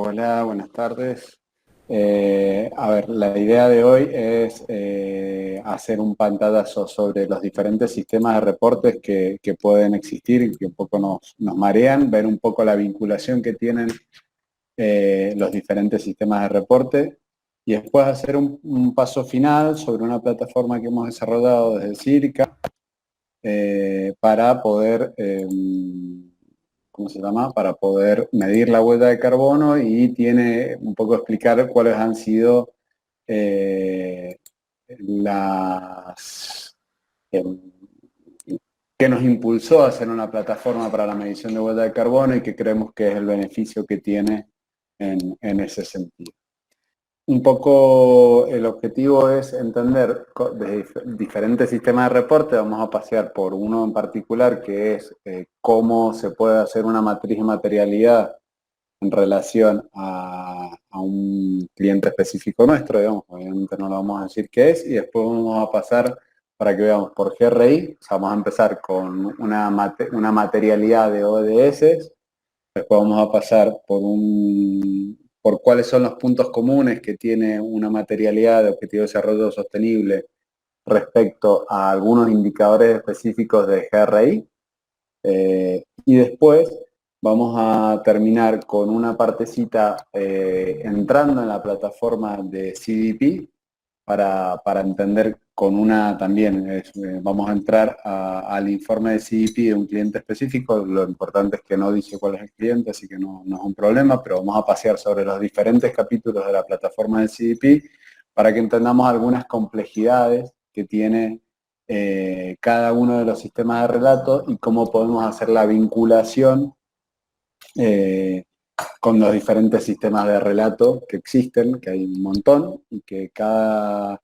Hola, buenas tardes. A ver, la idea de hoy es hacer un pantallazo sobre los diferentes sistemas de reportes que pueden existir y que un poco nos marean, ver un poco la vinculación que tienen los diferentes sistemas de reporte y después hacer un paso final sobre una plataforma que hemos desarrollado desde Circa para poder ¿cómo se llama? Para poder medir la huella de carbono y tiene un poco explicar cuáles han sido eh, las que nos impulsó a hacer una plataforma para la medición de huella de carbono y que creemos que es el beneficio que tiene en ese sentido. Un poco el objetivo es entender de diferentes sistemas de reporte. Vamos a pasear por uno en particular que es cómo se puede hacer una matriz de materialidad en relación a un cliente específico nuestro, digamos, obviamente no lo vamos a decir qué es, y después vamos a pasar para que veamos por GRI, o sea, vamos a empezar con una materialidad de ODS. Después vamos a pasar por cuáles son los puntos comunes que tiene una materialidad de objetivo de desarrollo sostenible respecto a algunos indicadores específicos de GRI. Y después vamos a terminar con una partecita entrando en la plataforma de CDP para entender con una también, vamos a entrar al informe de CDP de un cliente específico. Lo importante es que no dice cuál es el cliente, así que no es un problema, pero vamos a pasear sobre los diferentes capítulos de la plataforma de CDP para que entendamos algunas complejidades que tiene cada uno de los sistemas de relato y cómo podemos hacer la vinculación eh, con los diferentes sistemas de relato que existen, que hay un montón, y que cada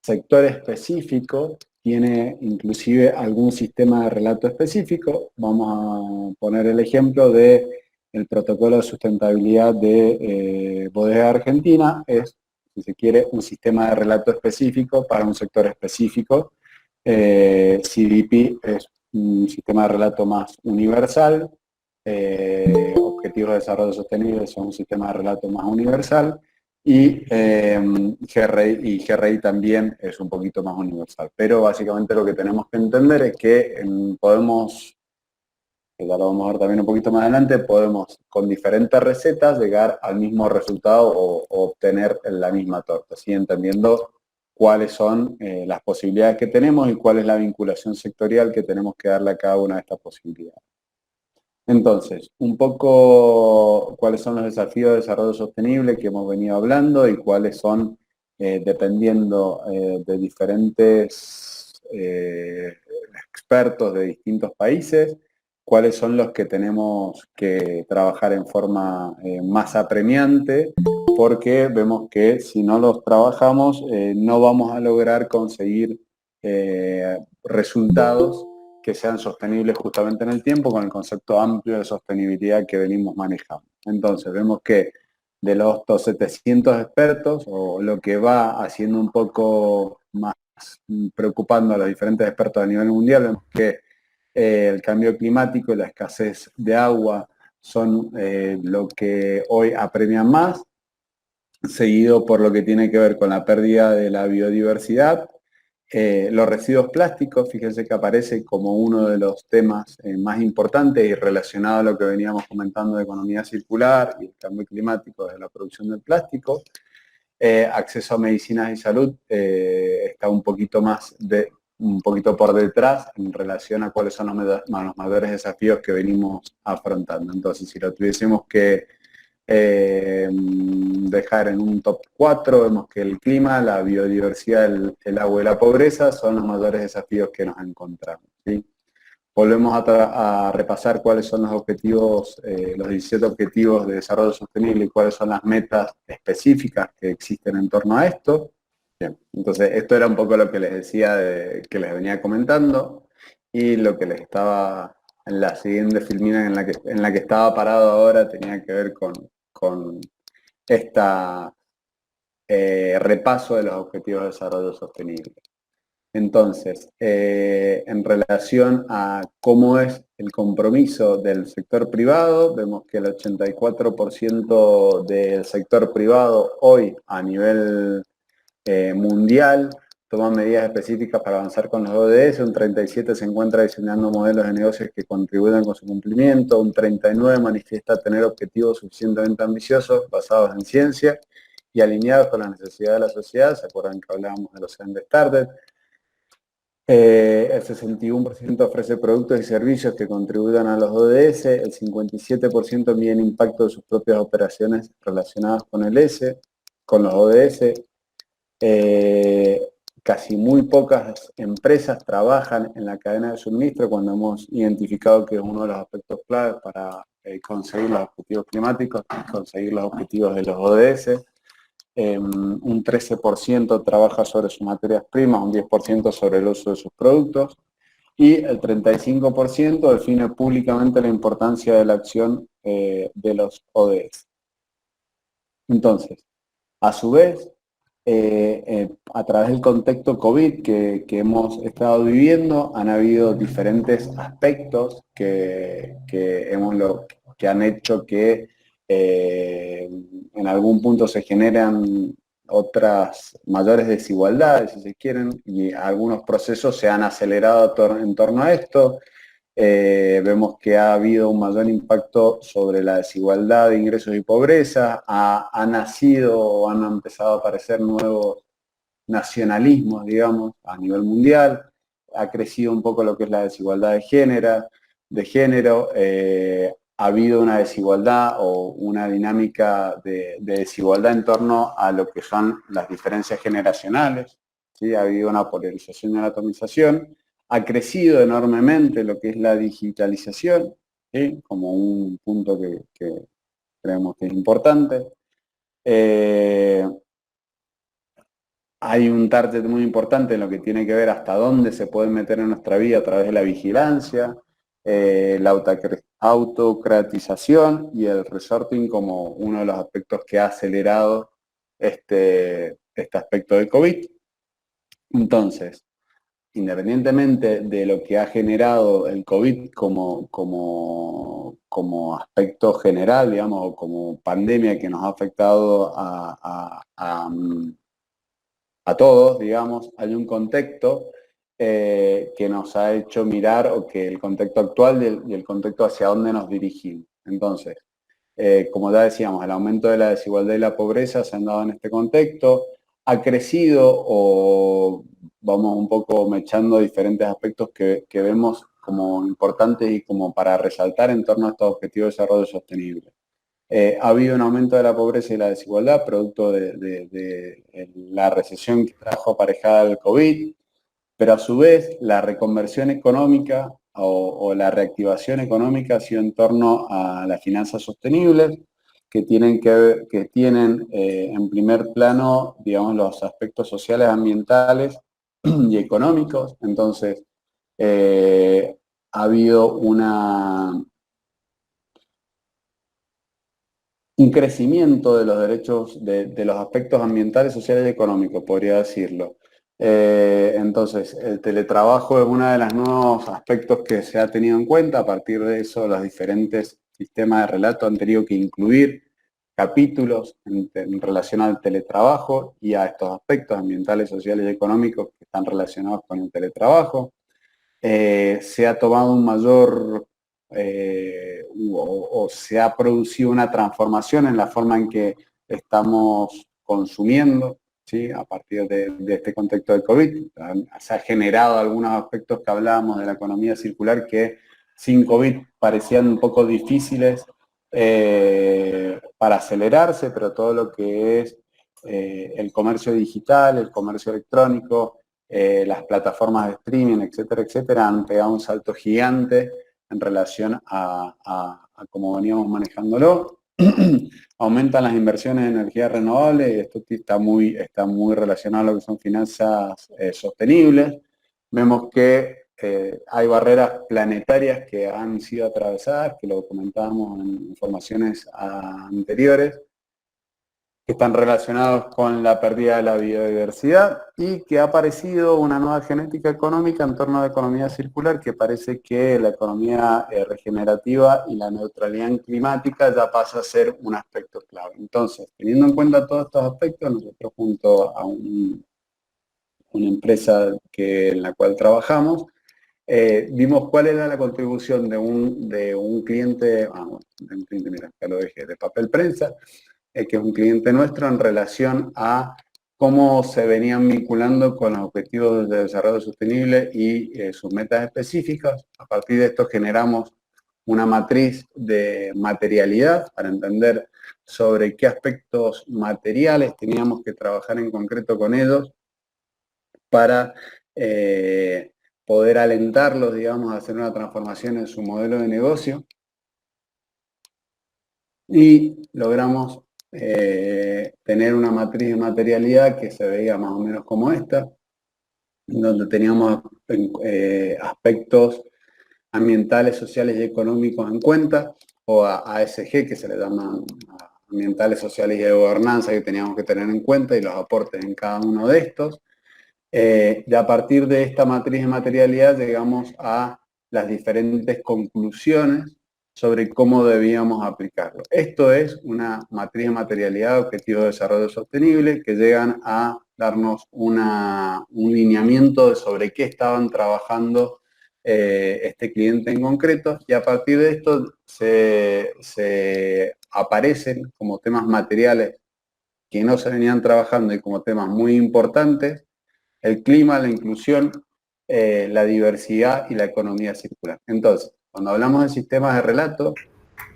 sector específico tiene inclusive algún sistema de relato específico. Vamos a poner el ejemplo de el protocolo de sustentabilidad de Bodega Argentina. Es, si se quiere, un sistema de relato específico para un sector específico. CDP es un sistema de relato más universal. Objetivos de Desarrollo Sostenible son un sistema de relato más universal. Y GRI también es un poquito más universal. Pero básicamente lo que tenemos que entender es que podemos, que ya lo vamos a ver también un poquito más adelante, podemos con diferentes recetas llegar al mismo resultado o obtener la misma torta, ¿sí? Entendiendo cuáles son las posibilidades que tenemos y cuál es la vinculación sectorial que tenemos que darle a cada una de estas posibilidades. Entonces, un poco cuáles son los desafíos de desarrollo sostenible que hemos venido hablando y cuáles son, dependiendo de diferentes expertos de distintos países, cuáles son los que tenemos que trabajar en forma más apremiante, porque vemos que si no los trabajamos no vamos a lograr conseguir resultados que sean sostenibles justamente en el tiempo con el concepto amplio de sostenibilidad que venimos manejando. Entonces vemos que de los 700 expertos, o lo que va haciendo un poco más preocupando a los diferentes expertos a nivel mundial, vemos que el cambio climático y la escasez de agua son lo que hoy apremian más, seguido por lo que tiene que ver con la pérdida de la biodiversidad. Los residuos plásticos, fíjense que aparece como uno de los temas más importantes y relacionado a lo que veníamos comentando de economía circular y el cambio climático de la producción del plástico. Acceso a medicinas y salud está un poquito por detrás en relación a cuáles son los mayores desafíos que venimos afrontando. Entonces, si lo tuviésemos que dejar en un top 4, vemos que el clima, la biodiversidad, el agua y la pobreza son los mayores desafíos que nos encontramos, ¿sí? Volvemos a repasar cuáles son los objetivos, los 17 objetivos de desarrollo sostenible y cuáles son las metas específicas que existen en torno a esto. Bien, entonces esto era un poco lo que les decía, que les venía comentando, y lo que les estaba en la siguiente filmina en la que estaba parado ahora tenía que ver con esta repaso de los objetivos de desarrollo sostenible. Entonces, en relación a cómo es el compromiso del sector privado, vemos que el 84% del sector privado hoy a nivel mundial toma medidas específicas para avanzar con los ODS, un 37% se encuentra diseñando modelos de negocios que contribuyan con su cumplimiento, un 39% manifiesta tener objetivos suficientemente ambiciosos basados en ciencia y alineados con las necesidades de la sociedad. ¿Se acuerdan que hablábamos de los End Started? El 61% ofrece productos y servicios que contribuyan a los ODS, el 57% mide el impacto de sus propias operaciones relacionadas con con los ODS. Casi muy pocas empresas trabajan en la cadena de suministro cuando hemos identificado que es uno de los aspectos claves para conseguir los objetivos climáticos y conseguir los objetivos de los ODS. Un 13% trabaja sobre sus materias primas, un 10% sobre el uso de sus productos y el 35% define públicamente la importancia de la acción de los ODS. Entonces, a su vez, a través del contexto COVID que hemos estado viviendo, han habido diferentes aspectos que han hecho que en algún punto se generan otras mayores desigualdades, si se quieren, y algunos procesos se han acelerado en torno a esto. Vemos que ha habido un mayor impacto sobre la desigualdad de ingresos y pobreza, ha nacido o han empezado a aparecer nuevos nacionalismos, digamos, a nivel mundial, ha crecido un poco lo que es la desigualdad de género, ha habido una desigualdad o una dinámica de desigualdad en torno a lo que son las diferencias generacionales, ¿sí? Ha habido una polarización y una atomización, ha crecido enormemente lo que es la digitalización, ¿sí? Como un punto que creemos que es importante. Hay un target muy importante en lo que tiene que ver hasta dónde se puede meter en nuestra vida a través de la vigilancia, la autocratización y el resorting como uno de los aspectos que ha acelerado este aspecto de COVID. Entonces, independientemente de lo que ha generado el COVID como aspecto general, digamos, o como pandemia que nos ha afectado a todos, digamos, hay un contexto que nos ha hecho mirar, o que el contexto actual y el contexto hacia dónde nos dirigimos. Entonces, como ya decíamos, el aumento de la desigualdad y la pobreza se han dado en este contexto, ha crecido, o vamos un poco mechando diferentes aspectos que vemos como importantes y como para resaltar en torno a estos objetivos de desarrollo sostenible. Ha habido un aumento de la pobreza y la desigualdad producto de la recesión que trajo aparejada el COVID, pero a su vez la reconversión económica o la reactivación económica ha sido en torno a las finanzas sostenibles, que tienen en primer plano, digamos, los aspectos sociales, ambientales y económicos. Entonces, ha habido un crecimiento de los derechos, de los aspectos ambientales, sociales y económicos, podría decirlo. Entonces, el teletrabajo es uno de los nuevos aspectos que se ha tenido en cuenta. A partir de eso, los diferentes sistemas de relato han tenido que incluir capítulos en relación al teletrabajo y a estos aspectos ambientales, sociales y económicos que están relacionados con el teletrabajo. Se ha tomado un mayor o se ha producido una transformación en la forma en que estamos consumiendo, ¿sí? A partir de este contexto de COVID. Se ha generado algunos aspectos que hablábamos de la economía circular que sin COVID parecían un poco difíciles para acelerarse, pero todo lo que es el comercio digital, el comercio electrónico, las plataformas de streaming, etcétera, etcétera, han pegado un salto gigante en relación a cómo veníamos manejándolo. Aumentan las inversiones en energías renovables, y esto está muy relacionado a lo que son finanzas sostenibles. Vemos que hay barreras planetarias que han sido atravesadas, que lo comentábamos en informaciones anteriores, que están relacionados con la pérdida de la biodiversidad y que ha aparecido una nueva genética económica en torno a la economía circular, que parece que la economía regenerativa y la neutralidad climática ya pasa a ser un aspecto clave. Entonces, teniendo en cuenta todos estos aspectos, nosotros junto a una empresa en la cual trabajamos, vimos cuál era la contribución de un cliente, mira, acá lo dejé, de papel prensa, que es un cliente nuestro, en relación a cómo se venían vinculando con los objetivos de desarrollo sostenible y sus metas específicas. A partir de esto generamos una matriz de materialidad para entender sobre qué aspectos materiales teníamos que trabajar en concreto con ellos para poder alentarlos, digamos, a hacer una transformación en su modelo de negocio. Y logramos tener una matriz de materialidad que se veía más o menos como esta, donde teníamos aspectos ambientales, sociales y económicos en cuenta, o ASG, que se le llaman ambientales, sociales y de gobernanza, que teníamos que tener en cuenta, y los aportes en cada uno de estos. Y a partir de esta matriz de materialidad llegamos a las diferentes conclusiones sobre cómo debíamos aplicarlo. Esto es una matriz de materialidad de objetivos de desarrollo sostenible que llegan a darnos un lineamiento sobre qué estaban trabajando este cliente en concreto, y a partir de esto se aparecen como temas materiales que no se venían trabajando y como temas muy importantes: el clima, la inclusión, la diversidad y la economía circular. Entonces, cuando hablamos de sistemas de relato,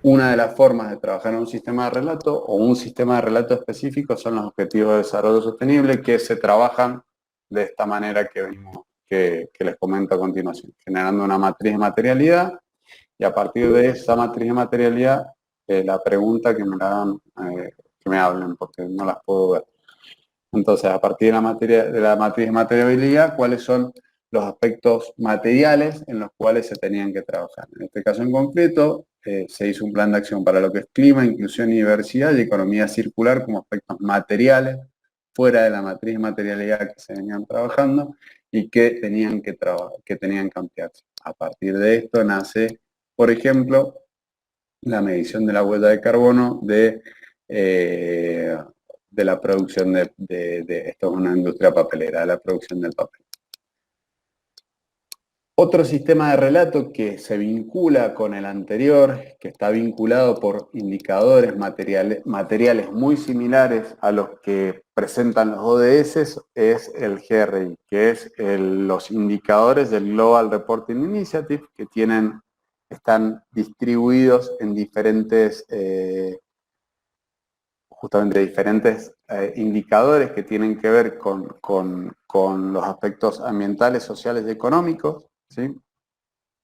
una de las formas de trabajar en un sistema de relato o un sistema de relato específico son los objetivos de desarrollo sostenible, que se trabajan de esta manera que les comento a continuación, generando una matriz de materialidad, y a partir de esa matriz de materialidad, la pregunta que me la hagan, que me hablen, porque no las puedo ver. Entonces, a partir de la matriz de materialidad, ¿cuáles son los aspectos materiales en los cuales se tenían que trabajar? En este caso en concreto, se hizo un plan de acción para lo que es clima, inclusión y diversidad y economía circular como aspectos materiales, fuera de la matriz de materialidad que se venían trabajando y que tenían que ampliarse. A partir de esto nace, por ejemplo, la medición de la huella de carbono de la producción esto es una industria papelera, de la producción del papel. Otro sistema de relato que se vincula con el anterior, que está vinculado por indicadores materiales muy similares a los que presentan los ODS, es el GRI, que es los indicadores del Global Reporting Initiative, que están distribuidos en diferentes indicadores que tienen que ver con los aspectos ambientales, sociales y económicos, ¿sí?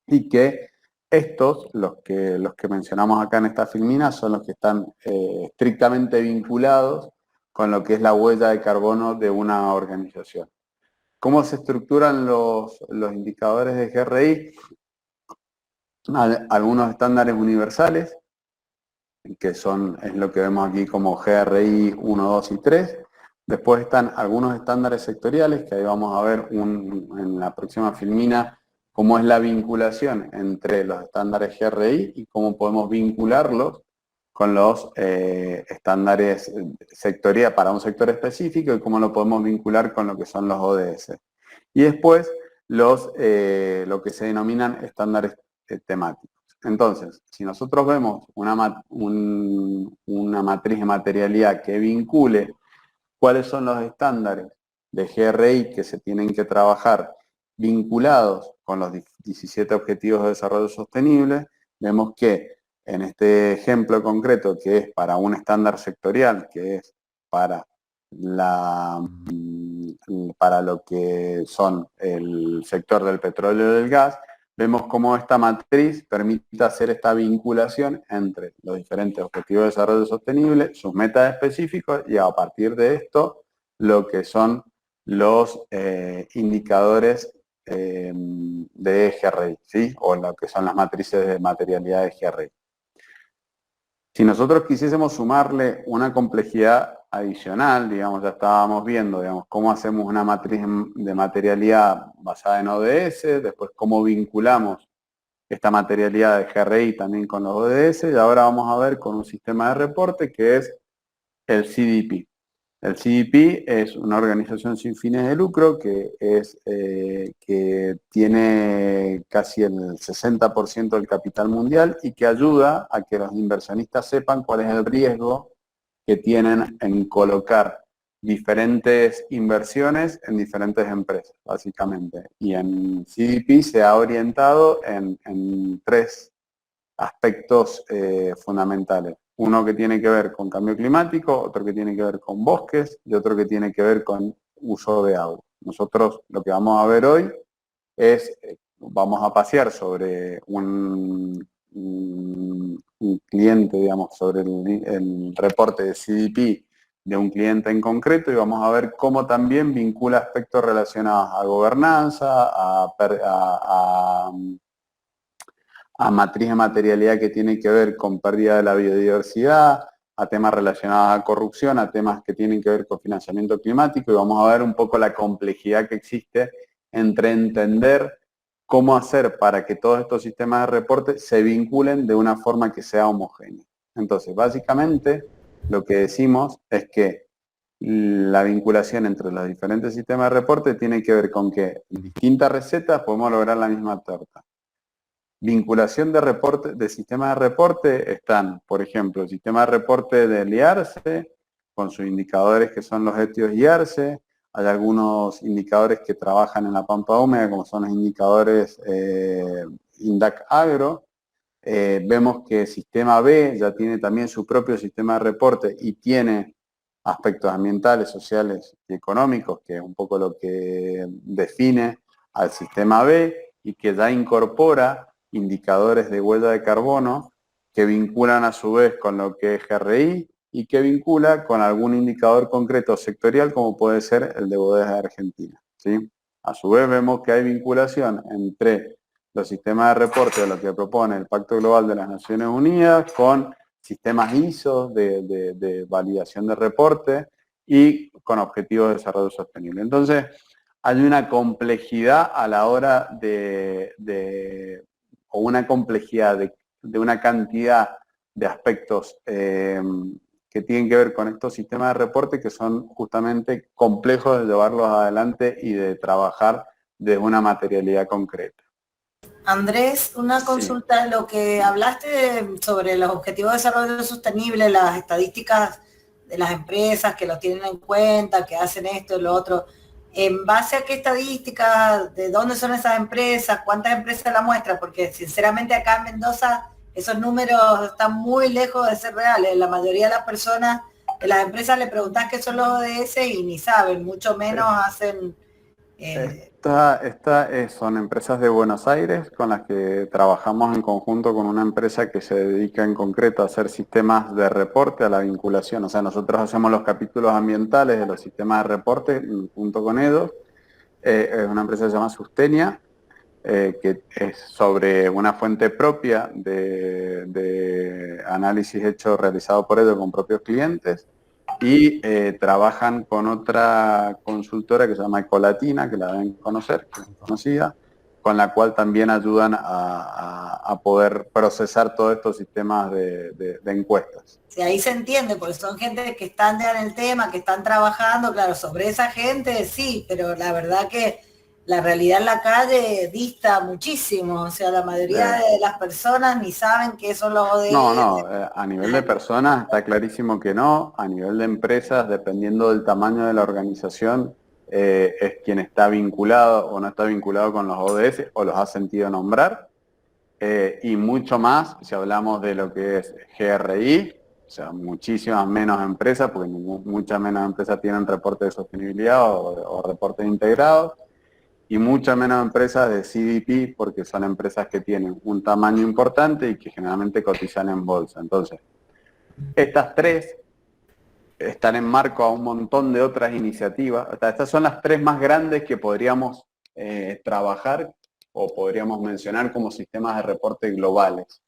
Y que estos, los que mencionamos acá en esta filmina, son los que están estrictamente vinculados con lo que es la huella de carbono de una organización. ¿Cómo se estructuran los indicadores de GRI? Algunos estándares universales, que es lo que vemos aquí como GRI 1, 2 y 3. Después están algunos estándares sectoriales, que ahí vamos a ver en la próxima filmina cómo es la vinculación entre los estándares GRI y cómo podemos vincularlos con los estándares sectoriales para un sector específico y cómo lo podemos vincular con lo que son los ODS. Y después lo que se denominan estándares temáticos. Entonces, si nosotros vemos una matriz de materialidad que vincule cuáles son los estándares de GRI que se tienen que trabajar vinculados con los 17 Objetivos de Desarrollo Sostenible, vemos que en este ejemplo concreto, que es para un estándar sectorial, que es para lo que son el sector del petróleo y del gas, vemos cómo esta matriz permite hacer esta vinculación entre los diferentes Objetivos de Desarrollo Sostenible, sus metas específicas, y a partir de esto, lo que son los indicadores de GRI, ¿sí? O lo que son las matrices de materialidad de GRI. Si nosotros quisiésemos sumarle una complejidad adicional, digamos, ya estábamos viendo, digamos, cómo hacemos una matriz de materialidad basada en ODS, después cómo vinculamos esta materialidad de GRI también con los ODS, y ahora vamos a ver con un sistema de reporte que es el CDP. El CDP es una organización sin fines de lucro que tiene casi el 60% del capital mundial y que ayuda a que los inversionistas sepan cuál es el riesgo que tienen en colocar diferentes inversiones en diferentes empresas, básicamente. Y en CDP se ha orientado en tres aspectos fundamentales. Uno que tiene que ver con cambio climático, otro que tiene que ver con bosques y otro que tiene que ver con uso de agua. Nosotros lo que vamos a ver hoy es, vamos a pasear sobre un cliente, digamos, sobre el reporte de CDP de un cliente en concreto y vamos a ver cómo también vincula aspectos relacionados a gobernanza, a matriz de materialidad que tiene que ver con pérdida de la biodiversidad, a temas relacionados a corrupción, a temas que tienen que ver con financiamiento climático y vamos a ver un poco la complejidad que existe entre entender cómo hacer para que todos estos sistemas de reporte se vinculen de una forma que sea homogénea. Entonces, básicamente, lo que decimos es que la vinculación entre los diferentes sistemas de reporte tiene que ver con que en distintas recetas podemos lograr la misma torta. Vinculación de reporte, de sistemas de reporte están, por ejemplo, el sistema de reporte del IARCE, con sus indicadores que son los etios IARCE. Hay algunos indicadores que trabajan en la pampa húmeda, como son los indicadores INDAC Agro. Vemos que Sistema B ya tiene también su propio sistema de reporte y tiene aspectos ambientales, sociales y económicos, que es un poco lo que define al Sistema B y que ya incorpora indicadores de huella de carbono que vinculan a su vez con lo que es GRI y que vincula con algún indicador concreto sectorial como puede ser el de bodegas de Argentina, ¿sí? A su vez vemos que hay vinculación entre los sistemas de reporte de lo que propone el Pacto Global de las Naciones Unidas con sistemas ISO de validación de reporte y con objetivos de desarrollo sostenible. Entonces, hay una complejidad a la hora o una complejidad de una cantidad de aspectos que tienen que ver con estos sistemas de reporte que son justamente complejos de llevarlos adelante y de trabajar de una materialidad concreta. Andrés, una consulta, lo que hablaste sobre los objetivos de desarrollo sostenible, las estadísticas de las empresas que lo tienen en cuenta, que hacen esto y lo otro, ¿en base a qué estadísticas, de dónde son esas empresas, cuántas empresas la muestran? Porque sinceramente acá en Mendoza esos números están muy lejos de ser reales. La mayoría de las personas, de las empresas le preguntas qué son los ODS y ni saben, mucho menos hacen... Son empresas de Buenos Aires con las que trabajamos en conjunto con una empresa que se dedica en concreto a hacer sistemas de reporte a la vinculación. O sea, nosotros hacemos los capítulos ambientales de los sistemas de reporte junto con ellos. Es una empresa que se llama Sustenia, que es sobre una fuente propia de análisis hecho realizado por ellos con propios clientes. Y trabajan con otra consultora que se llama Ecolatina, que la deben conocer, que es conocida, con la cual también ayudan a poder procesar todos estos sistemas de encuestas. Sí, ahí se entiende, porque son gente que están ya en el tema, que están trabajando, claro, sobre esa gente sí, pero la verdad que la realidad en la calle dista muchísimo, o sea, la mayoría de las personas ni saben qué son los ODS. No, a nivel de personas está clarísimo que no, a nivel de empresas, dependiendo del tamaño de la organización, es quien está vinculado o no está vinculado con los ODS o los ha sentido nombrar, y mucho más si hablamos de lo que es GRI, o sea, muchísimas menos empresas, porque muchas menos empresas tienen reportes de sostenibilidad o reportes integrados, y muchas menos empresas de CDP porque son empresas que tienen un tamaño importante y que generalmente cotizan en bolsa. Entonces, estas tres están en marco a un montón de otras iniciativas. Estas son las tres más grandes que podríamos trabajar o podríamos mencionar como sistemas de reporte globales.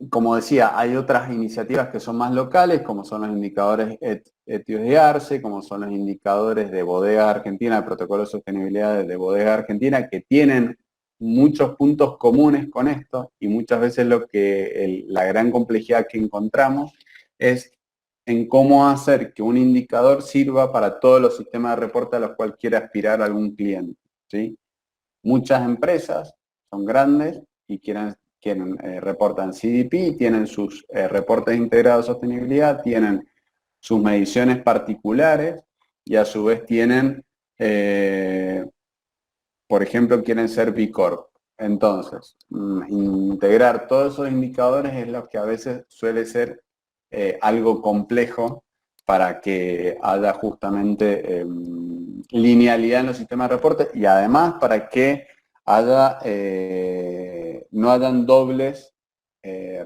como decía, hay otras iniciativas que son más locales, como son los indicadores ETIOS de ARCE, como son los indicadores de Bodega Argentina, el protocolo de sostenibilidad de Bodega Argentina, que tienen muchos puntos comunes con esto, y muchas veces la gran complejidad que encontramos es en cómo hacer que un indicador sirva para todos los sistemas de reporte a los cuales quiere aspirar algún cliente, ¿sí? Muchas empresas son grandes y reportan CDP, tienen sus reportes integrados de sostenibilidad, tienen sus mediciones particulares y a su vez tienen, por ejemplo, quieren ser B Corp. Entonces, integrar todos esos indicadores es lo que a veces suele ser algo complejo para que haya justamente linealidad en los sistemas de reporte y además para que no hayan dobles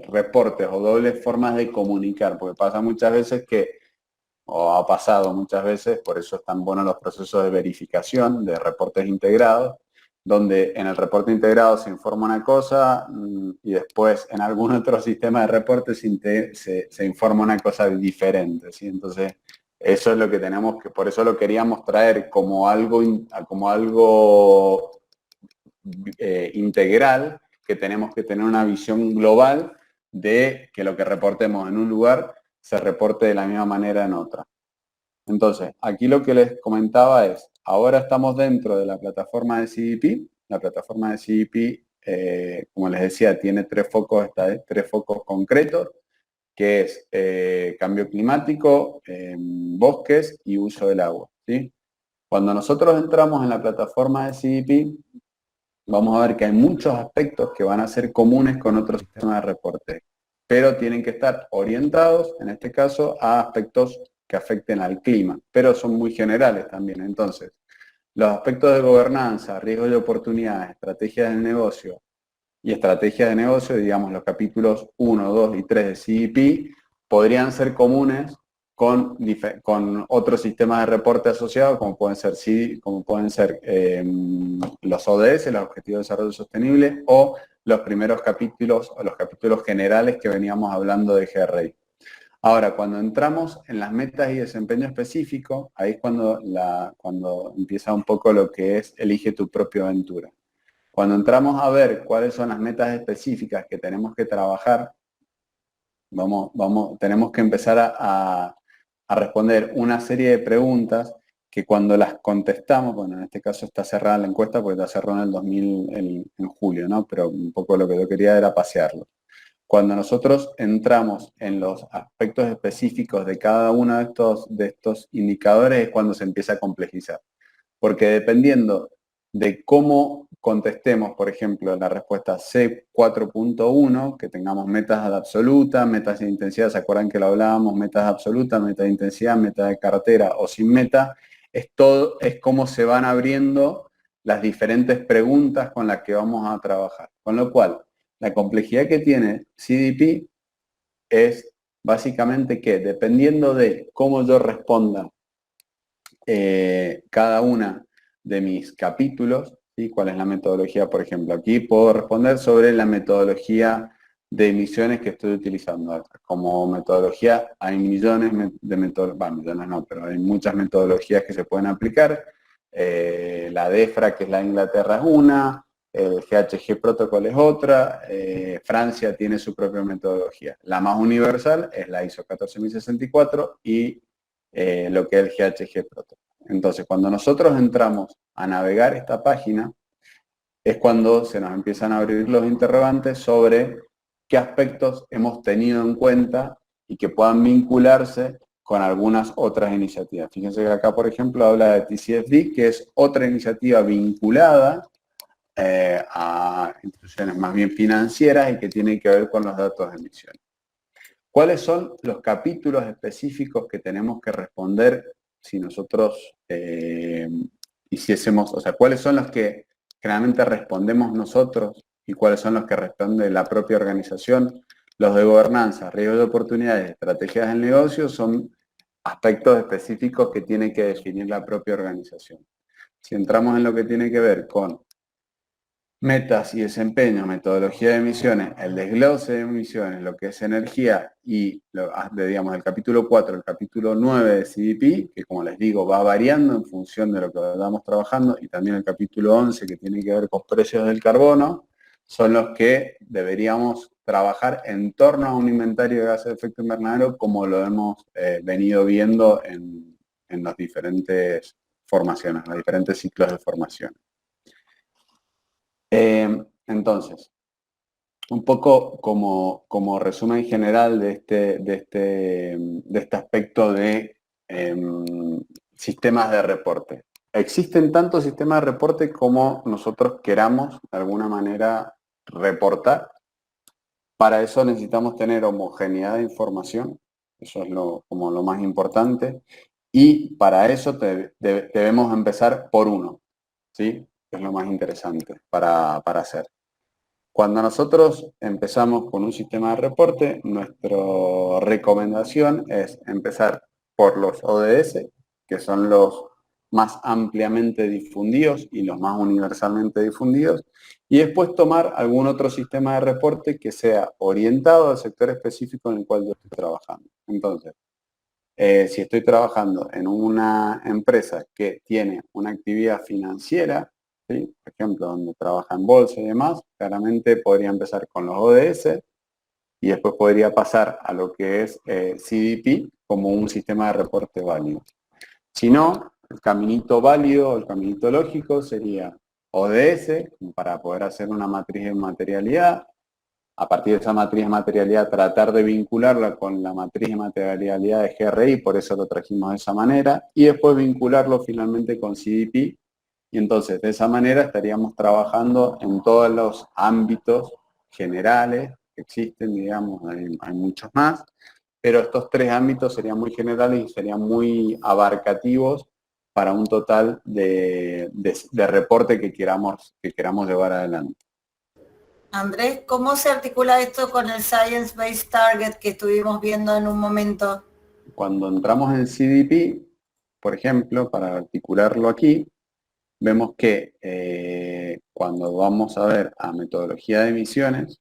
reportes o dobles formas de comunicar, porque pasa muchas veces o ha pasado muchas veces, por eso están buenos los procesos de verificación de reportes integrados, donde en el reporte integrado se informa una cosa y después en algún otro sistema de reporte se informa una cosa diferente, ¿sí? Entonces, eso es lo que tenemos que, por eso lo queríamos traer como algo integral, que tenemos que tener una visión global de que lo que reportemos en un lugar se reporte de la misma manera en otra. Entonces, aquí lo que les comentaba es, ahora estamos dentro de la plataforma de CDP. La plataforma de CDP, como les decía, tiene tres focos concretos, que es cambio climático, bosques y uso del agua, ¿sí? Cuando nosotros entramos en la plataforma de CDP, vamos a ver que hay muchos aspectos que van a ser comunes con otros sistemas de reporte, pero tienen que estar orientados, en este caso, a aspectos que afecten al clima, pero son muy generales también. Entonces, los aspectos de gobernanza, riesgos y oportunidades, estrategias de negocio y estrategias de negocio, digamos los capítulos 1, 2 y 3 de CDP, podrían ser comunes con otros sistemas de reporte asociados, como pueden ser los ODS, los Objetivos de Desarrollo Sostenible, o los primeros capítulos, o los capítulos generales que veníamos hablando de GRI. Ahora, cuando entramos en las metas y desempeño específico, ahí es cuando empieza un poco lo que es elige tu propia aventura. Cuando entramos a ver cuáles son las metas específicas que tenemos que trabajar, tenemos que empezar a responder una serie de preguntas que cuando las contestamos, bueno, en este caso está cerrada la encuesta porque está cerrada en julio, ¿no? Pero un poco lo que yo quería era pasearlo. Cuando nosotros entramos en los aspectos específicos de cada uno de estos indicadores es cuando se empieza a complejizar. Porque dependiendo de cómo contestemos, por ejemplo, la respuesta C4.1, que tengamos metas de absoluta, metas de intensidad, ¿se acuerdan que lo hablábamos? Metas de absoluta, metas de intensidad, metas de cartera o sin meta, es cómo se van abriendo las diferentes preguntas con las que vamos a trabajar. Con lo cual, la complejidad que tiene CDP es básicamente que dependiendo de cómo yo responda cada una de mis capítulos, ¿sí? ¿Cuál es la metodología? Por ejemplo, aquí puedo responder sobre la metodología de emisiones que estoy utilizando. Como metodología hay millones de metodologías, millones no, pero hay muchas metodologías que se pueden aplicar. La DEFRA, que es la de Inglaterra, es una, el GHG Protocol es otra, Francia tiene su propia metodología. La más universal es la ISO 14064 y lo que es el GHG Protocol. Entonces, cuando nosotros entramos a navegar esta página, es cuando se nos empiezan a abrir los interrogantes sobre qué aspectos hemos tenido en cuenta y que puedan vincularse con algunas otras iniciativas. Fíjense que acá, por ejemplo, habla de TCFD, que es otra iniciativa vinculada a instituciones más bien financieras y que tiene que ver con los datos de emisiones. ¿Cuáles son los capítulos específicos que tenemos que responder si nosotros hiciésemos, o sea, cuáles son los que generalmente respondemos nosotros y cuáles son los que responde la propia organización? Los de gobernanza, riesgos de oportunidades, estrategias del negocio son aspectos específicos que tiene que definir la propia organización. Si entramos en lo que tiene que ver con Metas y desempeño, metodología de emisiones, el desglose de emisiones, lo que es energía y, digamos, el capítulo 4, el capítulo 9 de CDP, que como les digo va variando en función de lo que vamos trabajando, y también el capítulo 11 que tiene que ver con precios del carbono, son los que deberíamos trabajar en torno a un inventario de gases de efecto invernadero como lo hemos venido viendo en las diferentes formaciones, los diferentes ciclos de formación. Entonces, un poco como resumen general de este aspecto de sistemas de reporte. Existen tantos sistemas de reporte como nosotros queramos de alguna manera reportar. Para eso necesitamos tener homogeneidad de información, eso es como lo más importante, y para eso debemos empezar por uno, ¿sí? Que es lo más interesante para hacer. Cuando nosotros empezamos con un sistema de reporte, nuestra recomendación es empezar por los ODS, que son los más ampliamente difundidos y los más universalmente difundidos, y después tomar algún otro sistema de reporte que sea orientado al sector específico en el cual yo estoy trabajando. Entonces, si estoy trabajando en una empresa que tiene una actividad financiera, ¿sí? Por ejemplo, donde trabaja en bolsa y demás, claramente podría empezar con los ODS y después podría pasar a lo que es CDP como un sistema de reporte válido. Si no, el caminito válido, el caminito lógico sería ODS, para poder hacer una matriz de materialidad. A partir de esa matriz de materialidad, tratar de vincularla con la matriz de materialidad de GRI, por eso lo trajimos de esa manera, y después vincularlo finalmente con CDP, y entonces de esa manera estaríamos trabajando en todos los ámbitos generales que existen, digamos, hay muchos más, pero estos tres ámbitos serían muy generales y serían muy abarcativos para un total de reporte que queramos llevar adelante. Andrés, ¿cómo se articula esto con el Science Based Target que estuvimos viendo en un momento? Cuando entramos en CDP, por ejemplo, para articularlo aquí, vemos que cuando vamos a ver a metodología de emisiones,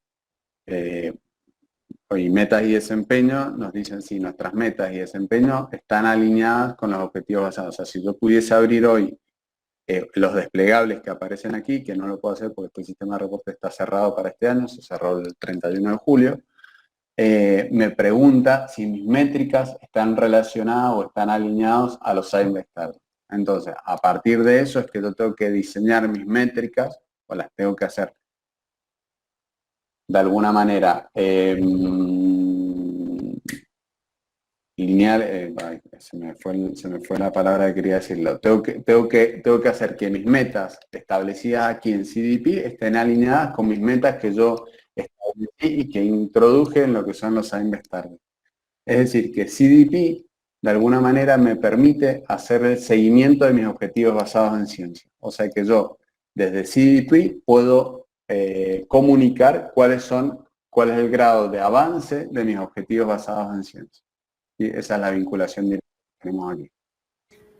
y metas y desempeño, nos dicen si nuestras metas y desempeño están alineadas con los objetivos basados. O sea, si yo pudiese abrir hoy los desplegables que aparecen aquí, que no lo puedo hacer porque el sistema de reporte está cerrado para este año, se cerró el 31 de julio, me pregunta si mis métricas están relacionadas o están alineados a los Science Target. Entonces, a partir de eso es que yo tengo que diseñar mis métricas o las tengo que hacer de alguna manera lineal, se me fue la palabra que quería decirlo. Tengo que hacer que mis metas establecidas aquí en CDP estén alineadas con mis metas que yo establecí y que introduje en lo que son los Science Target. Es decir, que CDP de alguna manera me permite hacer el seguimiento de mis objetivos basados en ciencia. O sea que yo desde CDP puedo comunicar cuál es el grado de avance de mis objetivos basados en ciencia. Y esa es la vinculación directa que tenemos aquí.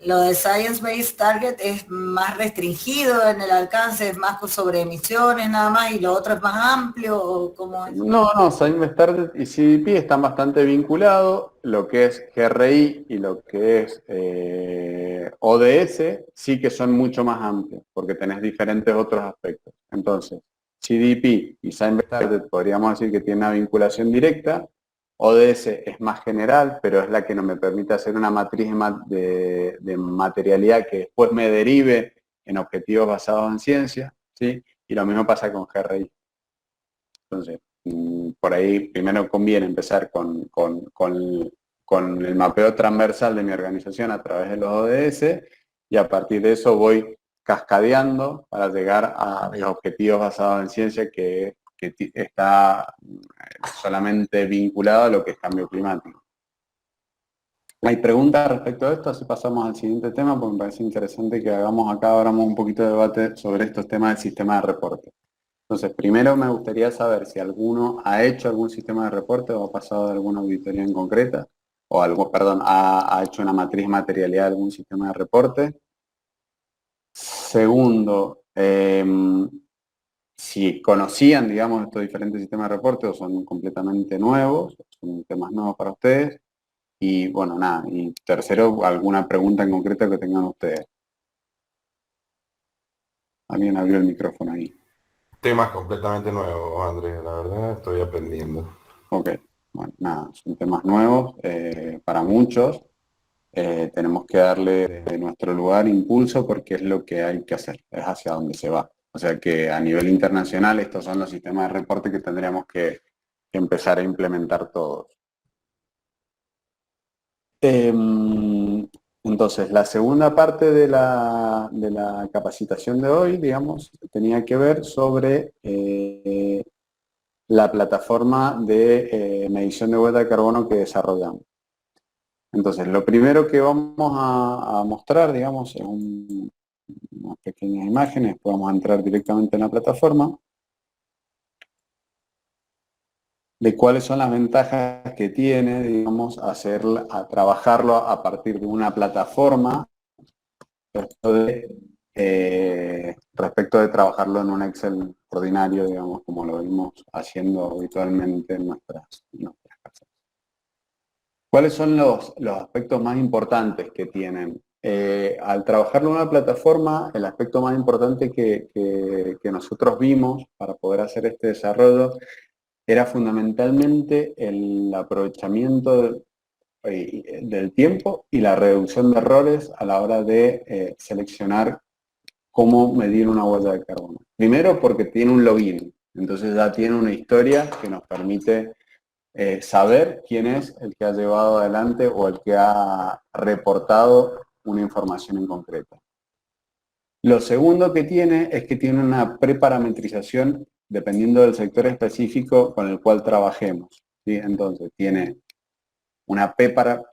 Lo de Science Based Target es más restringido en el alcance, es más sobre emisiones nada más, y lo otro es más amplio, ¿o cómo es? No, Science Target y CDP están bastante vinculados. Lo que es GRI y lo que es ODS sí que son mucho más amplios, porque tenés diferentes otros aspectos. Entonces, CDP y Science Target podríamos decir que tienen una vinculación directa. ODS es más general, pero es la que no me permite hacer una matriz de materialidad que después me derive en objetivos basados en ciencia, ¿sí? Y lo mismo pasa con GRI. Entonces, por ahí primero conviene empezar con el mapeo transversal de mi organización a través de los ODS, y a partir de eso voy cascadeando para llegar a mis objetivos basados en ciencia que está solamente vinculado a lo que es cambio climático. ¿Hay preguntas respecto a esto? Así pasamos al siguiente tema, porque me parece interesante que abramos un poquito de debate sobre estos temas del sistema de reporte. Entonces, primero me gustaría saber si alguno ha hecho algún sistema de reporte o ha pasado de alguna auditoría en concreta, o ha hecho una matriz materialidad de algún sistema de reporte. Segundo, si conocían, digamos, estos diferentes sistemas de reporte o son completamente nuevos, son temas nuevos para ustedes. Y bueno, nada, y tercero, alguna pregunta en concreto que tengan ustedes. Alguien abrió el micrófono ahí. Temas completamente nuevos, Andrés, la verdad estoy aprendiendo. Ok, bueno, nada, son temas nuevos para muchos. Tenemos que darle desde nuestro lugar impulso porque es lo que hay que hacer, es hacia donde se va. O sea que a nivel internacional estos son los sistemas de reporte que tendríamos que empezar a implementar todos. Entonces, la segunda parte de la capacitación de hoy, digamos, tenía que ver sobre la plataforma de medición de huella de carbono que desarrollamos. Entonces, lo primero que vamos a mostrar, digamos, es unas pequeñas imágenes, después vamos a entrar directamente en la plataforma, de cuáles son las ventajas que tiene, digamos, trabajarlo a partir de una plataforma respecto de trabajarlo en un Excel ordinario, digamos, como lo venimos haciendo habitualmente en nuestras casas. ¿Cuáles son los aspectos más importantes que tienen? Al trabajarlo en una plataforma, el aspecto más importante que nosotros vimos para poder hacer este desarrollo era fundamentalmente el aprovechamiento del tiempo y la reducción de errores a la hora de seleccionar cómo medir una huella de carbono. Primero porque tiene un login, entonces ya tiene una historia que nos permite saber quién es el que ha llevado adelante o el que ha reportado una información en concreto. Lo segundo que tiene es que tiene una preparametrización dependiendo del sector específico con el cual trabajemos, ¿sí? Entonces tiene una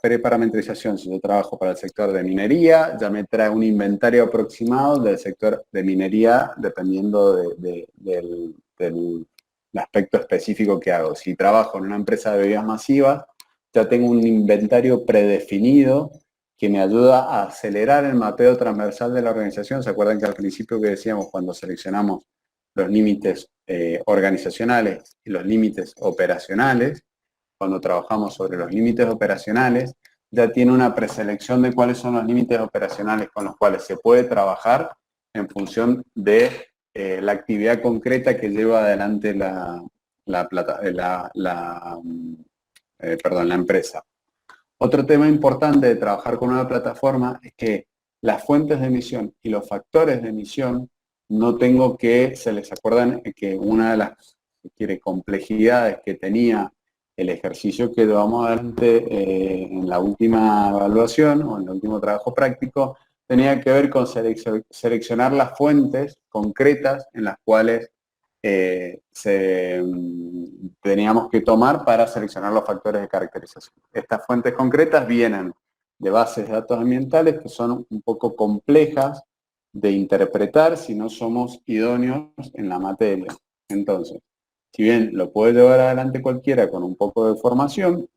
preparametrización. Si yo trabajo para el sector de minería, ya me trae un inventario aproximado del sector de minería dependiendo del aspecto específico que hago. Si trabajo en una empresa de bebidas masivas, ya tengo un inventario predefinido que me ayuda a acelerar el mapeo transversal de la organización. ¿Se acuerdan que al principio que decíamos cuando seleccionamos los límites organizacionales y los límites operacionales? Cuando trabajamos sobre los límites operacionales, ya tiene una preselección de cuáles son los límites operacionales con los cuales se puede trabajar en función de la actividad concreta que lleva adelante la empresa. Otro tema importante de trabajar con una plataforma es que las fuentes de emisión y los factores de emisión no tengo que, se les acuerdan que una de las complejidades que tenía el ejercicio que llevamos adelante en la última evaluación o en el último trabajo práctico tenía que ver con seleccionar las fuentes concretas en las cuales teníamos que tomar para seleccionar los factores de caracterización. Estas fuentes concretas vienen de bases de datos ambientales que son un poco complejas de interpretar si no somos idóneos en la materia. Entonces, si bien lo puede llevar adelante cualquiera con un poco de formación,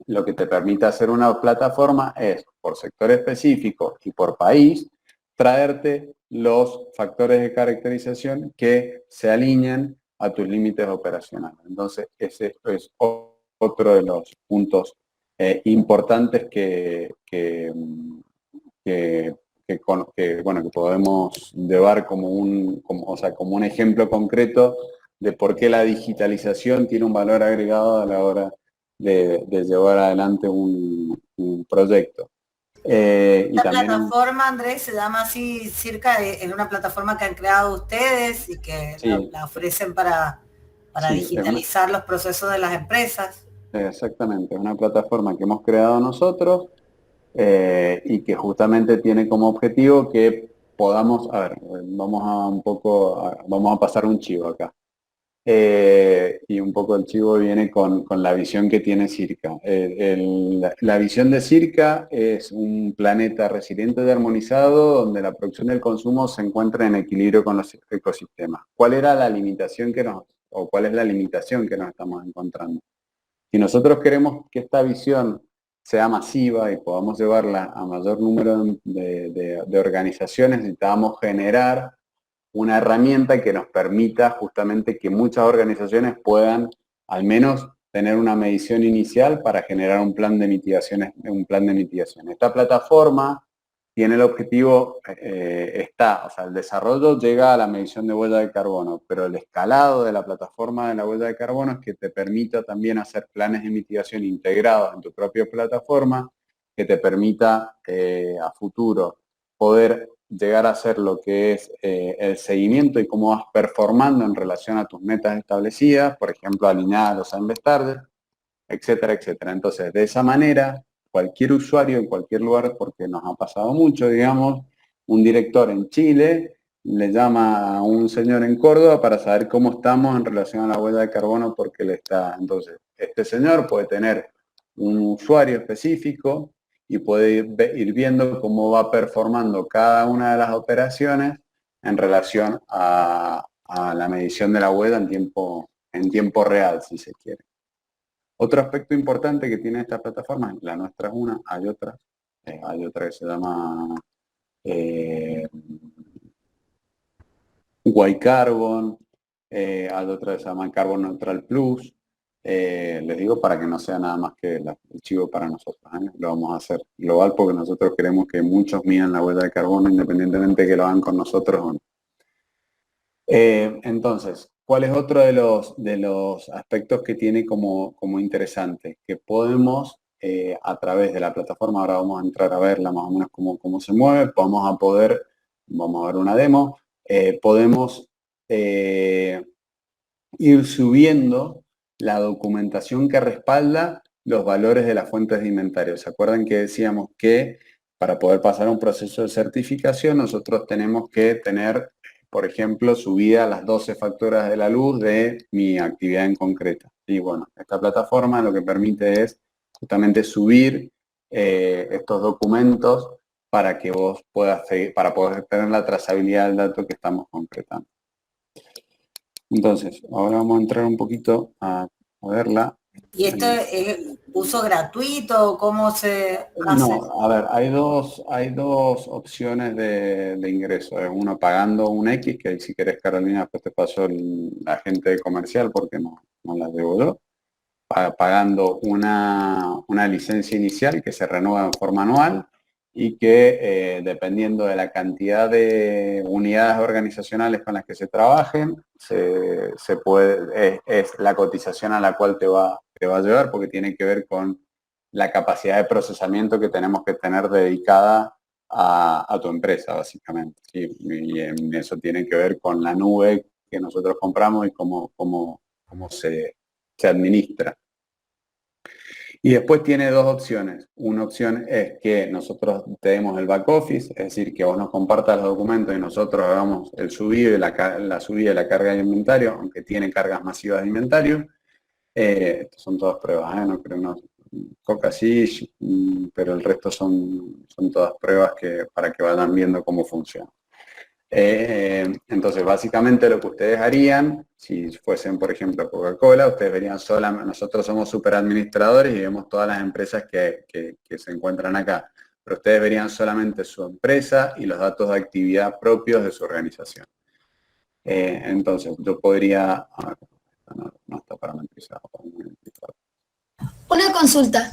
lo que te permite hacer una plataforma es, por sector específico y por país, traerte los factores de caracterización que se alineen a tus límites operacionales. Entonces, ese es otro de los puntos importantes que podemos llevar como un ejemplo concreto de por qué la digitalización tiene un valor agregado a la hora de llevar adelante un proyecto. La plataforma, Andrés, se llama así, Circa, es una plataforma que han creado ustedes y que sí, la ofrecen para sí, digitalizar los procesos de las empresas. Exactamente, es una plataforma que hemos creado nosotros y que justamente tiene como objetivo que podamos, vamos a pasar un chivo acá. Y un poco el chivo viene con la visión que tiene Circa. La visión de Circa es un planeta resiliente y armonizado donde la producción y el consumo se encuentran en equilibrio con los ecosistemas. ¿Cuál era la limitación cuál es la limitación que nos estamos encontrando? Si nosotros queremos que esta visión sea masiva y podamos llevarla a mayor número de organizaciones, necesitamos generar una herramienta que nos permita justamente que muchas organizaciones puedan al menos tener una medición inicial para generar un plan de mitigación. Esta plataforma tiene el objetivo, o sea, el desarrollo llega a la medición de huella de carbono, pero el escalado de la plataforma de la huella de carbono es que te permita también hacer planes de mitigación integrados en tu propia plataforma, que te permita a futuro poder llegar a hacer lo que es el seguimiento y cómo vas performando en relación a tus metas establecidas, por ejemplo, alineadas a los Science Targets, etcétera, etcétera. Entonces, de esa manera, cualquier usuario en cualquier lugar, porque nos ha pasado mucho, digamos, un director en Chile le llama a un señor en Córdoba para saber cómo estamos en relación a la huella de carbono porque le está. Entonces, este señor puede tener un usuario específico y puede ir viendo cómo va performando cada una de las operaciones en relación a la medición de la huella en tiempo real, si se quiere. Otro aspecto importante que tiene esta plataforma, la nuestra es una, hay otra que se llama Y-Carbon, hay otra que se llama Carbon Neutral Plus. Les digo para que no sea nada más que el chivo para nosotros, ¿eh? Lo vamos a hacer global porque nosotros queremos que muchos midan la huella de carbono independientemente de que lo hagan con nosotros o no. Entonces, ¿cuál es otro de los aspectos que tiene como interesante? Que podemos, a través de la plataforma, ahora vamos a entrar a verla más o menos cómo se mueve, vamos a ver una demo, podemos ir subiendo la documentación que respalda los valores de las fuentes de inventario. ¿Se acuerdan que decíamos que para poder pasar a un proceso de certificación nosotros tenemos que tener, por ejemplo, subida las 12 facturas de la luz de mi actividad en concreta? Y bueno, esta plataforma lo que permite es justamente subir estos documentos para que vos puedas seguir, para poder tener la trazabilidad del dato que estamos concretando. Entonces, ahora vamos a entrar un poquito a verla. ¿Y esto es uso gratuito? ¿Cómo se hace? No, a ver, hay dos opciones de ingreso. Uno pagando un X, que si querés, Carolina, después te paso la gente de comercial porque no la debo yo. Pagando una licencia inicial que se renueva en forma anual y que dependiendo de la cantidad de unidades organizacionales con las que se trabajen, es la cotización a la cual te va a llevar porque tiene que ver con la capacidad de procesamiento que tenemos que tener dedicada a tu empresa, básicamente. ¿Sí? Y eso tiene que ver con la nube que nosotros compramos y cómo se administra. Y después tiene dos opciones. Una opción es que nosotros te demos el back office, es decir, que vos nos compartas los documentos y nosotros hagamos el subido y la subida de la carga de inventario, aunque tiene cargas masivas de inventario. Estas son todas pruebas, no creo, no. Coca sí, pero el resto son todas pruebas para que vayan viendo cómo funciona. Entonces, básicamente lo que ustedes harían, si fuesen, por ejemplo, Coca-Cola, ustedes verían solamente, nosotros somos superadministradores y vemos todas las empresas que se encuentran acá, pero ustedes verían solamente su empresa y los datos de actividad propios de su organización. Entonces, yo podría... no está parametrizado. Una consulta.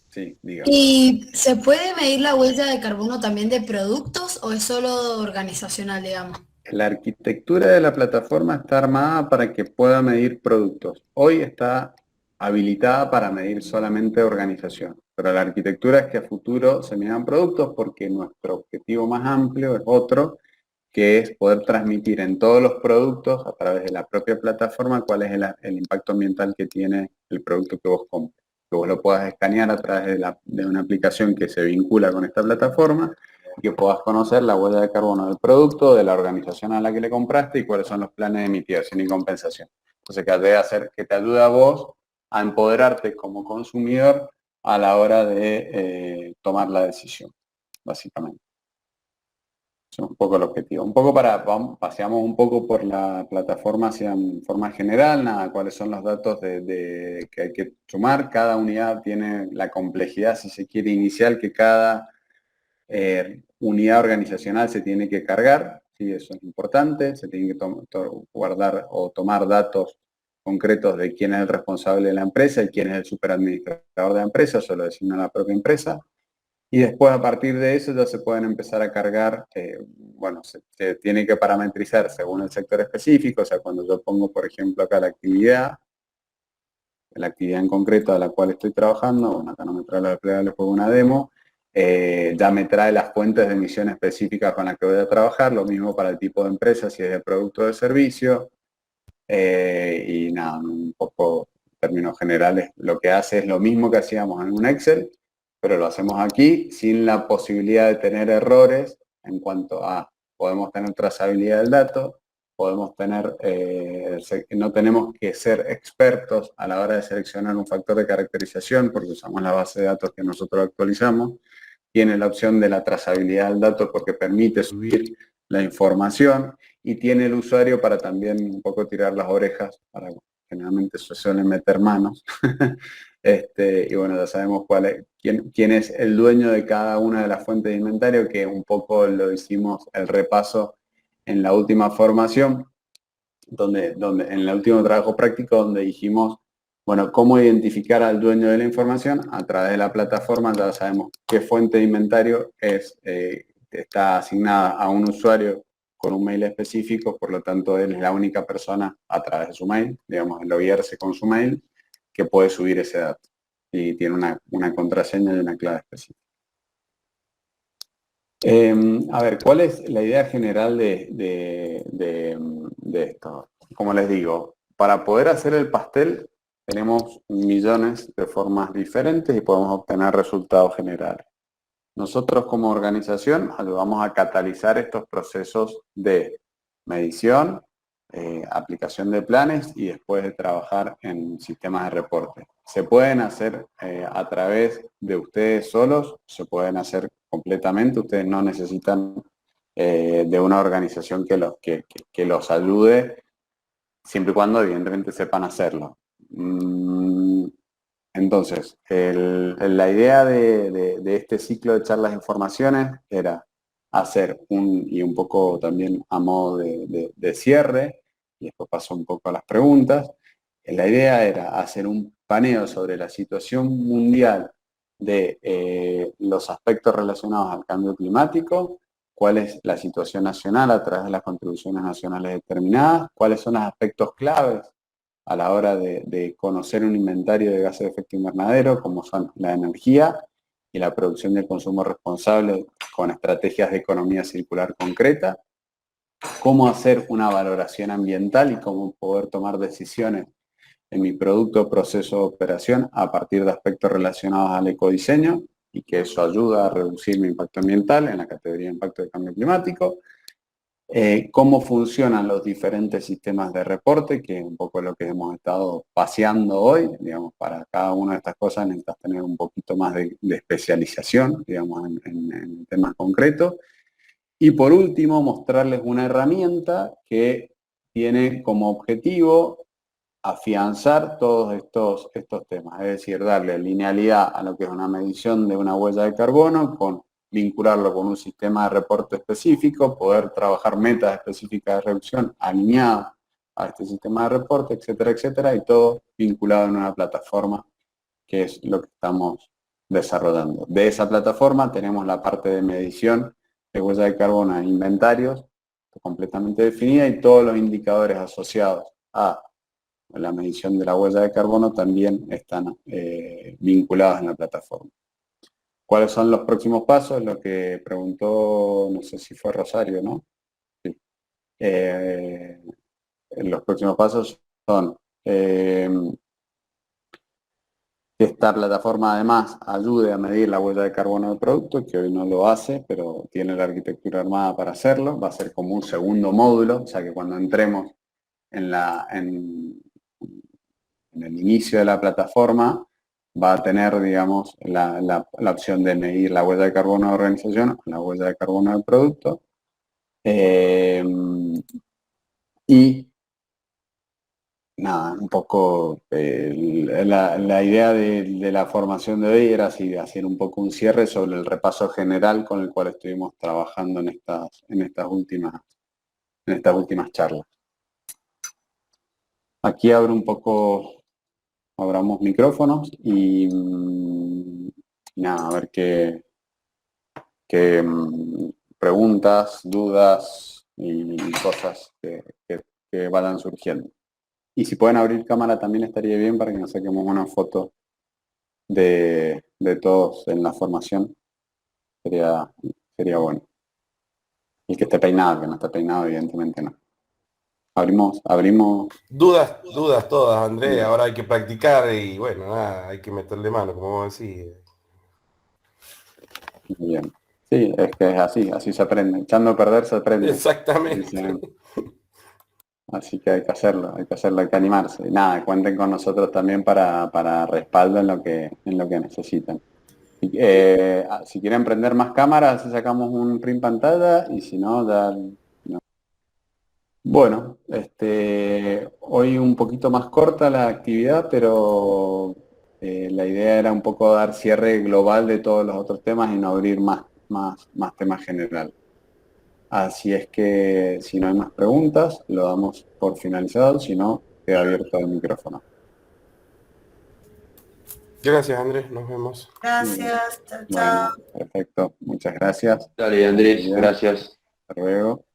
Sí, diga. ¿Y se puede medir la huella de carbono también de productos o es solo organizacional, digamos? La arquitectura de la plataforma está armada para que pueda medir productos. Hoy está habilitada para medir solamente organización, pero la arquitectura es que a futuro se midan productos porque nuestro objetivo más amplio es otro, que es poder transmitir en todos los productos a través de la propia plataforma cuál es el impacto ambiental que tiene el producto que vos compras. Que vos lo puedas escanear a través de una aplicación que se vincula con esta plataforma y que puedas conocer la huella de carbono del producto, de la organización a la que le compraste y cuáles son los planes de mitigación y compensación. Entonces, que te ayude a vos a empoderarte como consumidor a la hora de tomar la decisión, básicamente. Eso es un poco el objetivo. Un poco paseamos un poco por la plataforma hacia en forma general, nada, cuáles son los datos que hay que sumar. Cada unidad tiene la complejidad, si se quiere, inicial que cada unidad organizacional se tiene que cargar. ¿sí? Eso es importante, se tienen que guardar o tomar datos concretos de quién es el responsable de la empresa y quién es el superadministrador de la empresa, eso lo designa la propia empresa. Y después, a partir de eso, ya se pueden empezar a cargar, bueno, se tiene que parametrizar según el sector específico, o sea, cuando yo pongo, por ejemplo, acá la actividad en concreto a la cual estoy trabajando, bueno, acá no me trae la desplegable por una demo, ya me trae las fuentes de emisión específicas con las que voy a trabajar, lo mismo para el tipo de empresa, si es de producto o de servicio, y nada, un poco en términos generales, lo que hace es lo mismo que hacíamos en un Excel, pero lo hacemos aquí sin la posibilidad de tener errores en cuanto a, podemos tener trazabilidad del dato, podemos tener, no tenemos que ser expertos a la hora de seleccionar un factor de caracterización porque usamos la base de datos que nosotros actualizamos. Tiene la opción de la trazabilidad del dato porque permite subir la información y tiene el usuario para también un poco tirar las orejas, para generalmente se suelen meter manos. Y bueno, ya sabemos quién es el dueño de cada una de las fuentes de inventario, que un poco lo hicimos el repaso en la última formación, donde en el último trabajo práctico, donde dijimos, bueno, cómo identificar al dueño de la información. A través de la plataforma ya sabemos qué fuente de inventario está asignada a un usuario con un mail específico, por lo tanto él es la única persona a través de su mail, digamos, el loguearse con su mail, que puede subir ese dato. Y tiene una contraseña y una clave específica. A ver, ¿cuál es la idea general de esto? Como les digo, para poder hacer el pastel tenemos millones de formas diferentes y podemos obtener resultados generales. Nosotros como organización ayudamos a catalizar estos procesos de medición, aplicación de planes y después de trabajar en sistemas de reporte. Se pueden hacer a través de ustedes solos, se pueden hacer completamente, ustedes no necesitan de una organización que los ayude, siempre y cuando evidentemente sepan hacerlo. Entonces, la idea de este ciclo de charlas e informaciones era hacer y un poco también a modo de cierre, y después paso un poco a las preguntas. La idea era hacer un paneo sobre la situación mundial de los aspectos relacionados al cambio climático, cuál es la situación nacional a través de las contribuciones nacionales determinadas, cuáles son los aspectos claves a la hora de conocer un inventario de gases de efecto invernadero, como son la energía y la producción y el consumo responsable con estrategias de economía circular concreta, cómo hacer una valoración ambiental y cómo poder tomar decisiones en mi producto, proceso de operación a partir de aspectos relacionados al ecodiseño y que eso ayuda a reducir mi impacto ambiental en la categoría de impacto de cambio climático. Cómo funcionan los diferentes sistemas de reporte, que es un poco lo que hemos estado paseando hoy, digamos, para cada una de estas cosas necesitas tener un poquito más de especialización, digamos, en temas concretos. Y por último, mostrarles una herramienta que tiene como objetivo afianzar todos estos temas, es decir, darle linealidad a lo que es una medición de una huella de carbono, vincularlo con un sistema de reporte específico, poder trabajar metas específicas de reducción alineadas a este sistema de reporte, etcétera, etcétera, y todo vinculado en una plataforma que es lo que estamos desarrollando. De esa plataforma tenemos la parte de medición de huella de carbono en inventarios completamente definida y todos los indicadores asociados a la medición de la huella de carbono también están vinculados en la plataforma. ¿Cuáles son los próximos pasos? Lo que preguntó, no sé si fue Rosario, ¿no? Sí. Los próximos pasos son que esta plataforma además ayude a medir la huella de carbono del producto, que hoy no lo hace, pero tiene la arquitectura armada para hacerlo. Va a ser como un segundo módulo, o sea que cuando entremos en el inicio de la plataforma, va a tener, digamos, la opción de medir la huella de carbono de la organización, la huella de carbono del producto. Y nada, un poco la idea de la formación de hoy era así, hacer un poco un cierre sobre el repaso general con el cual estuvimos trabajando en estas últimas en estas últimas charlas. Aquí abro un poco, abramos micrófonos y nada, a ver qué preguntas, dudas y cosas que vayan surgiendo. Y si pueden abrir cámara también estaría bien para que nos saquemos una foto de todos en la formación. Sería bueno. Y que esté peinado, que no esté peinado, evidentemente no. Abrimos. Dudas todas, Andrés. Ahora hay que practicar y bueno, nada, hay que meterle mano, como vos decís. Bien. Sí, es que es así se aprende. Echando a perder se aprende. Exactamente. Así que hay que hacerlo, hay que animarse. Y nada, cuenten con nosotros también para respaldo en lo que necesitan. Si quieren prender más cámaras, sacamos un print pantalla y si no, ya... no. Bueno, hoy un poquito más corta la actividad, pero la idea era un poco dar cierre global de todos los otros temas y no abrir más temas general. Así es que si no hay más preguntas, lo damos por finalizado, si no, queda abierto el micrófono. Gracias, Andrés. Nos vemos. Gracias, chao, Bueno, chao. perfecto. Muchas gracias. Dale, Andrés, Bien. gracias. Hasta luego.